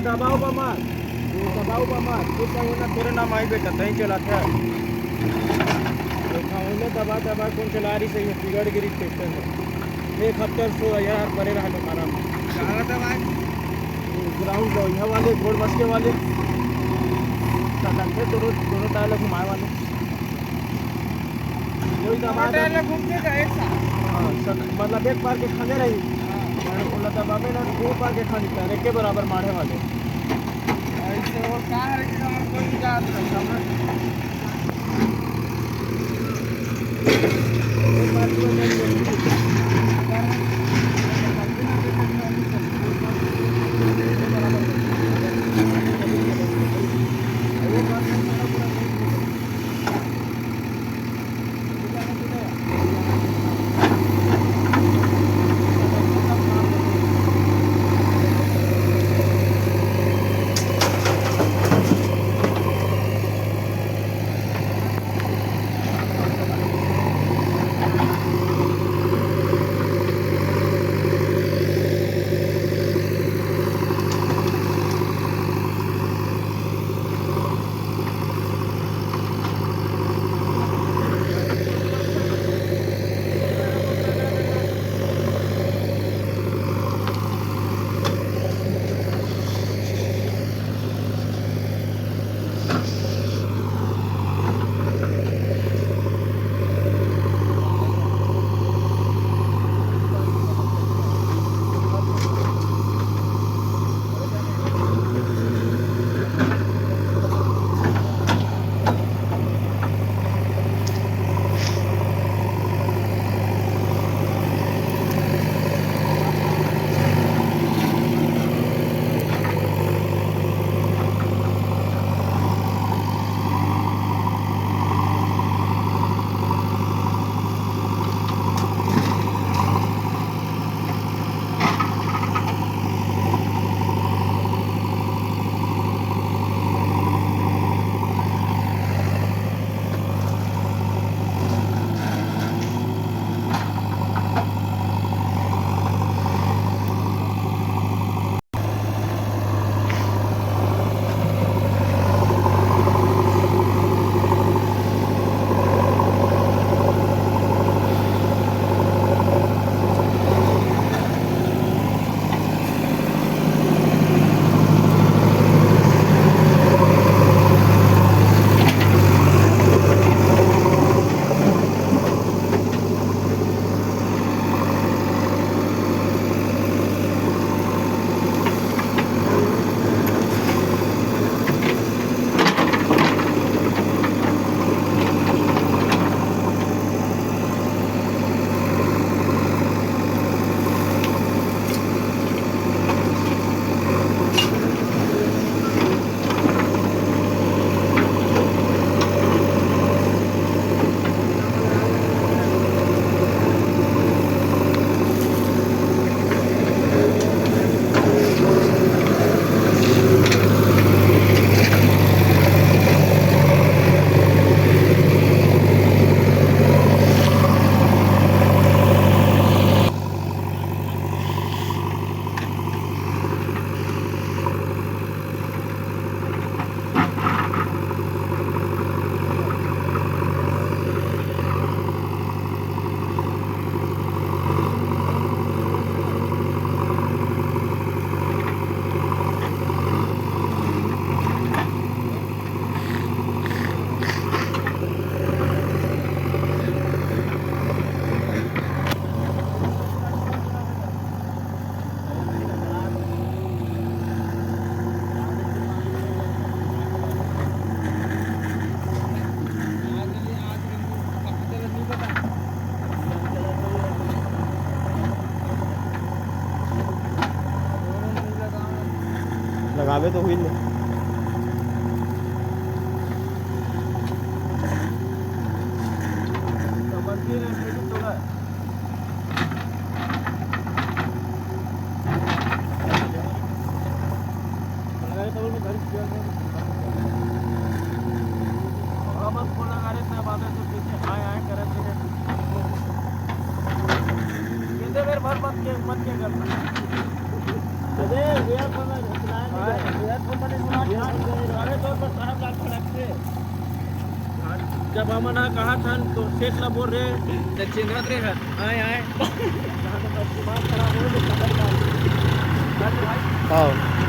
दबाव बमार कुछ तेरे नाम आई बेटा तही चला था दबा दबा कौन चला रही सही बिगड़ गिरी ट्रैक्टर में 71,000 परे रहा आराम ग्राउंड यहाँ वाले घोड़ बसके वाले दोनों टायर घुमाए वाले वही दबा हाँ मतलब एक बार के खाने रही बोला दबा में ना 2 बार के खानी था एक के बराबर मारे वाले ऐसे और कहाँ है कि हमारे कोई जात आवे तो हुई नहीं तो मंदिर है तो है लगाए तो में घर किया हम फोन लगा रहे थे बाबे तो पीछे आए करे थे कितने बार भर मत के करना अरे यार फोन अरे तो साहब लाल खड़क से जब हमने कहा था तो सेठ ना बोल रहे चिन्हत रहे हैं आए जहाँ तो दिमाग खराब हो हाँ